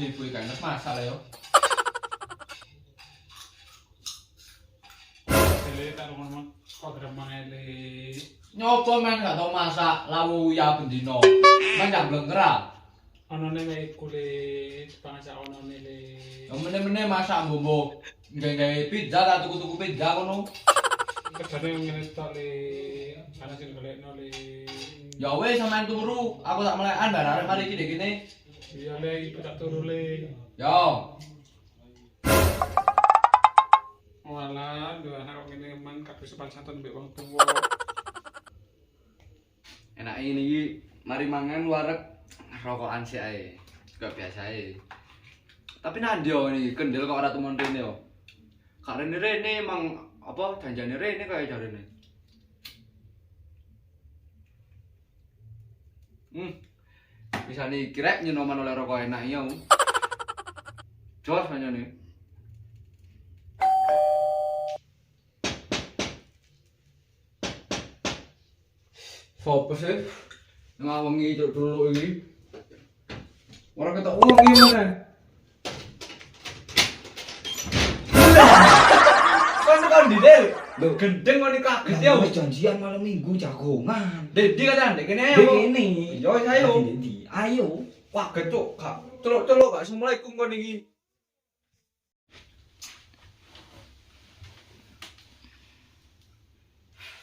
sih ibu kan masalah yo. Ele tak ngomong program mangele. Nyopo men gak tau masak lawu ya bendino. Men gak blengkera. Ono nene kulit pangasak ono nele. Mene-mene masak mbombo. Gawe pizza ta tuku-tuku pizza kono. Kerjane ngene tok le. Ana sing golekno le. Ya wis sampean turu, aku tak melekan bar arek mari iki dek kene. Iya le, iku tak turu le. Yo. Walah, dua anak kok ngene emang kabeh sopan santun mbek wong tuwa. Enak ini iki mari mangan wareg rokokan sik ae. Gak biasa ae. Tapi nandio ini kendel kok ora temen rene yo. Kak rene emang apa janjane rene kaya jarene. Bisa nih kira nyenoman oleh rokok enak ya. Jos hanya nih. Sopo sih? Ngawengi cuk dulu iki. Ora ketok uang iki mana? Kon didel. Lho gendeng kon iki kaget ya. Wis janjian malam Minggu jagongan. Dedi kan ndek kene Dek ayo. kene. Yo wis ayo. Ndi? Ayo. Wah gecuk gak celuk-celuk gak assalamualaikum kon iki.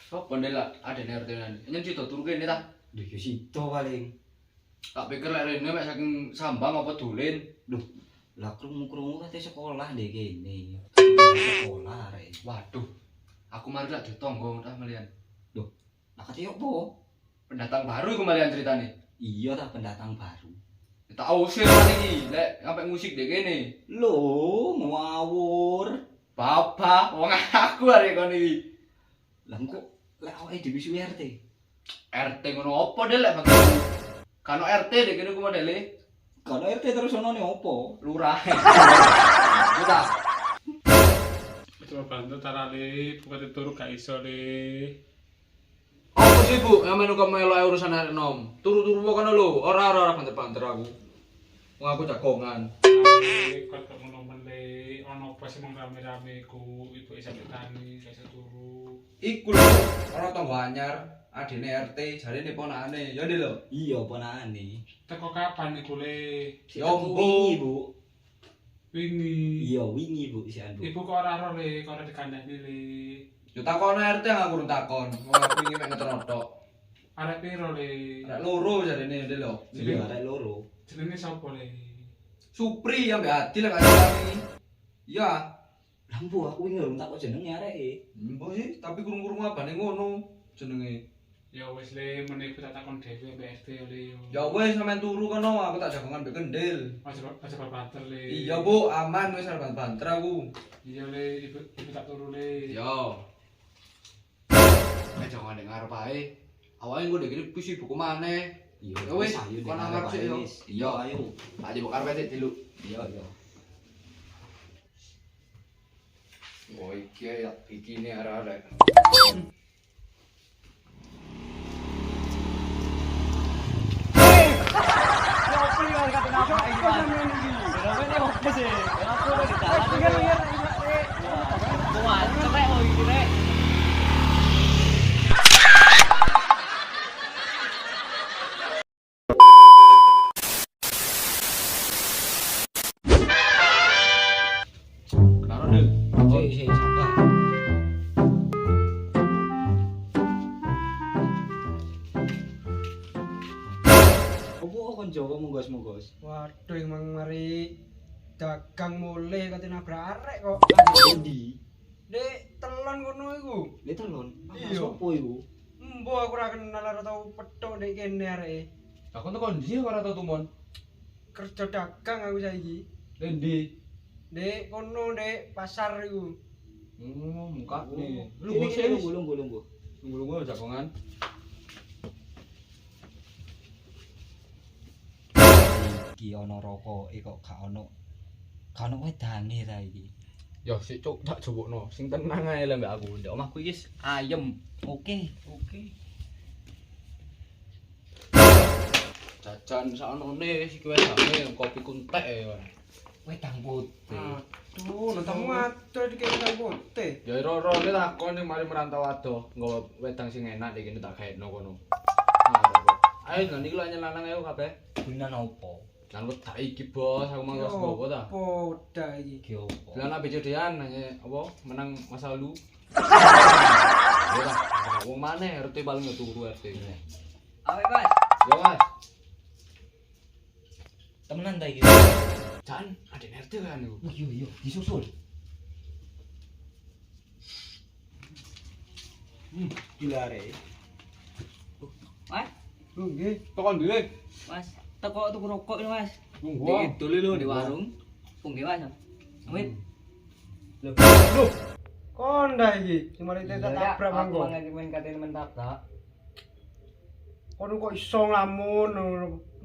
Sopo ndela adene RT-nan. Nyen cito turu kene ta. Lho yo sito paling. Tak pikir lek rene mek saking sambang apa dolen. Loh, lah krungu-krungu kate sekolah ndek kene. Sekolah arek. Waduh. Aku mari lak ditonggo ta melian. Lah kate opo? Pendatang baru iku malian ceritane. Iya ta pendatang baru. Tak usir iki lek sampe musik dek kene. Loh, ngawur. Bapak, wong aku arek kon iki. Lah kok lek awake dhewe suwi RT. RT ngono opo dek lek bakal. Kano RT dek kene ku modele Kalau RT terus ono ne opo? lurah. Kita Coba bantu tarale, bukan turu gak iso le. apa sih Bu? Yang menu kamu melo urusan arek nom. Turu-turu kok kono lho, ora banter-banter aku. Wong aku jagongan. Ale kok ngono mele, ono apa sih mong rame-rame ku ibu isa betani, gak iso turu. Iku lho, ora tangga anyar, adine RT, jarene ponakane. Ya ndek lho. Iya ponakane. Teko kapan iku le? Ya Wingi, ampun. Bu. Wingi. Iya, wingi Bu sian Bu. Ibu kok ora ro le, kok ora dikandani le. Yo takono RT aku urung takon. Wong aku iki mek ngetrotok. Arek piro le? Arek loro jarene ndek lho. Iya, arek loro. Jenenge sapa le? Supri yang mbak Adil yang kali. Iya. Lah Bu, aku wingi urung takok jenenge areke. Mbok sih, tapi kurung-kurung abane ngono jenenge. Ya wis le, meneh tak takon dhewe mbek RT le. Ya wis sampean turu kono, aku tak jagongan mbek kendil. Aja banter le. Iya, Bu, aman wis ora banter aku. Iya le, ibu tak turu le. Yo. Nek jangan nek ngarep ae. Awake engko ndek kene pusi buku maneh. Iya, Ya wis, ayo kon deh, ngarep sik yo. wis. Iya, ayo. Tak jebuk karep sik diluk. Iya, iya. Oh iki ya, iki ne arek-arek. Karo Del. Sik, sabar. Opo kon Jawa munggos-munggos? Waduh emang mari dagang mulai kate nabrak arek kok. Endi? Dek telon kono iku. Le telon. Iya. Sopo iku? Mbok aku ora kenal ora tau petuk ndek kene areke. Aku tuh kondisi ora tau tumon. Kerja dagang aku saiki. Endi? Dek kono ndek pasar iku. Muka nih. Lu Lu sih lunggu. nunggu-nunggu jagongan. Iki ana rokoke kok gak ono. Gak ono wedane ta iki. Ya sik cuk tak jupukno. Sing tenang ae lah mbak aku. Ndek omahku iki ayem. Oke. Jajan saknone iki wedane kopi kuntek ya. Wedang putih. Aduh, nonton ngatur di kene putih. Ya ora-orane takon ning mari merantau adoh, nggawa wedang sing enak iki tak gaekno kono. Ayo lho niki lho nyelanang ayo kabeh. Gunan opo? Lan wedak iki bos, aku mangko ngopo ta? Poda iki. Ki opo? Lan ABCD-an nanya apa menang masa lalu. Ya lah, wong maneh RT paling turu RT. Awe Mas, Ya Mas, Temenan ta iki? Jan, ada RT kan niku. Iya, disusul. Gilare. Mas, Nggih. Tekan dhewe. Mas, teko tuku rokok ini Mas. Wah. Di dulu lho di warung. Punggih Mas. Amit. Lho, Konda iki, cuma itu tak tabrak aku mangko. main katene men tabrak. Kono kok iso nglamun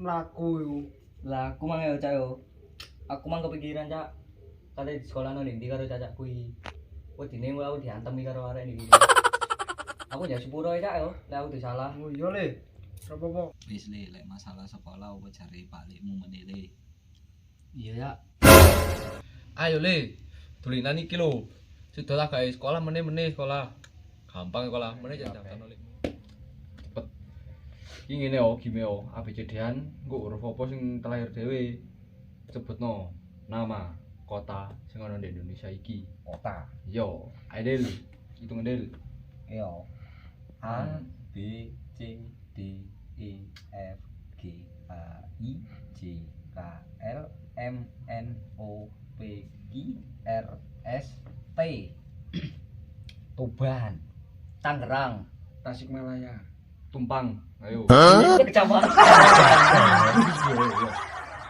mlaku iku. Lah, aku mang ya Cak yo. Aku mang kepikiran Cak. Kate di sekolah nang ndi karo cacak kuwi. Wedine aku diantem karo arek niki. Aku ya sepuro ya Cak yo, lek aku disalah. Oh iya le. Ora apa-apa. Wis le, lek masalah sekolah opo jare Pak Lekmu menele. Iya ya. Ayo le, tulinan iki lho. Sudah lah guys, sekolah meneh sekolah. Gampang sekolah, meneh jangan oleh. Cepet. Iki ngene yo, gime yo, ABCD-an engko huruf apa sing terlahir dhewe. Sebutno nama kota sing ana di Indonesia iki. Kota. Yo, ayo Del. Hitung Del. Yo. A B C D E F G H I J K L M N O P Q R S T. Tuban, Tangerang, Tasikmalaya. Tumpang. Ayo. Kecamatan.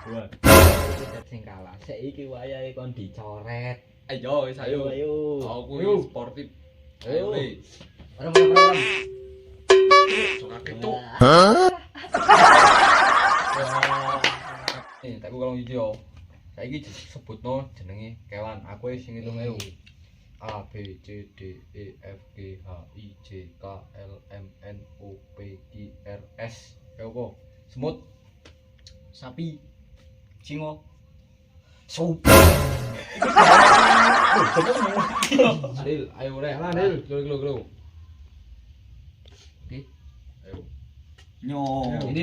Wah. Sing kalah. Saiki wayahe kon dicoret. Ayo, ayo. Ayo. Aku sportif. Ayo. Le. Rem. Sok itu. Tak ku kalau hijau. Saiki sebutno jenenge kewan. Aku wis sing ngitung ayo. A B C D E F G H I J K L M N O P Q R S. Kayak apa? Semut. Sapi. Singo. Sup. Adil, ayo rek. Alah, Adil. Gelo. Oke. Ayo. Nyo. Ini.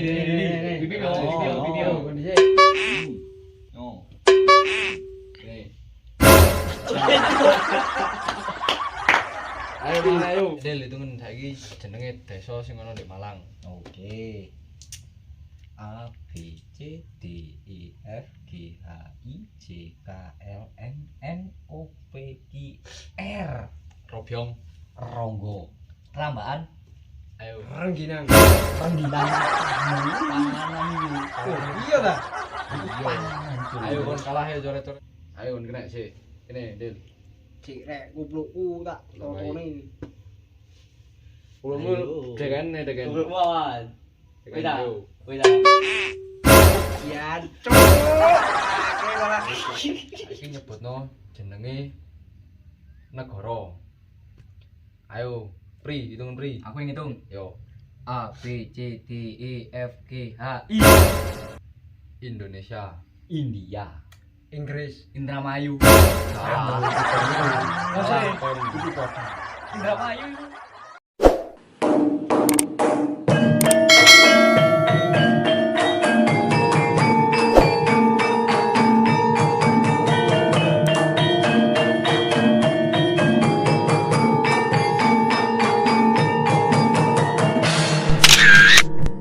Bibi yo. Kon dhisik. Nyo. Ini. Ayo. Adil hitungen saiki jenenge desa sing ana di Malang. Oke. A B C D E F G H I J K L M N O P Q R. Robyong. Ronggo. Rambaan. Ayo. Rengginang. Panggilan. Panganan iki. Oh, iya ta? Ayo kon kalah ya coret-coret. Ayo kon kena sih. Ini, Dil. Cik rek kuplukku tak totone. Ulummu deken. Wawan. Wida. Ayo. Wida. Ya, cuk. Oke, lah. Iki nyebutno jenenge negara. Ayo, Pri, hitungan Pri. Aku yang ngitung. Yo, A B C D E F G H I. Indonesia. India. Inggris. Indramayu. Salah. Masa Kon. Indramayu.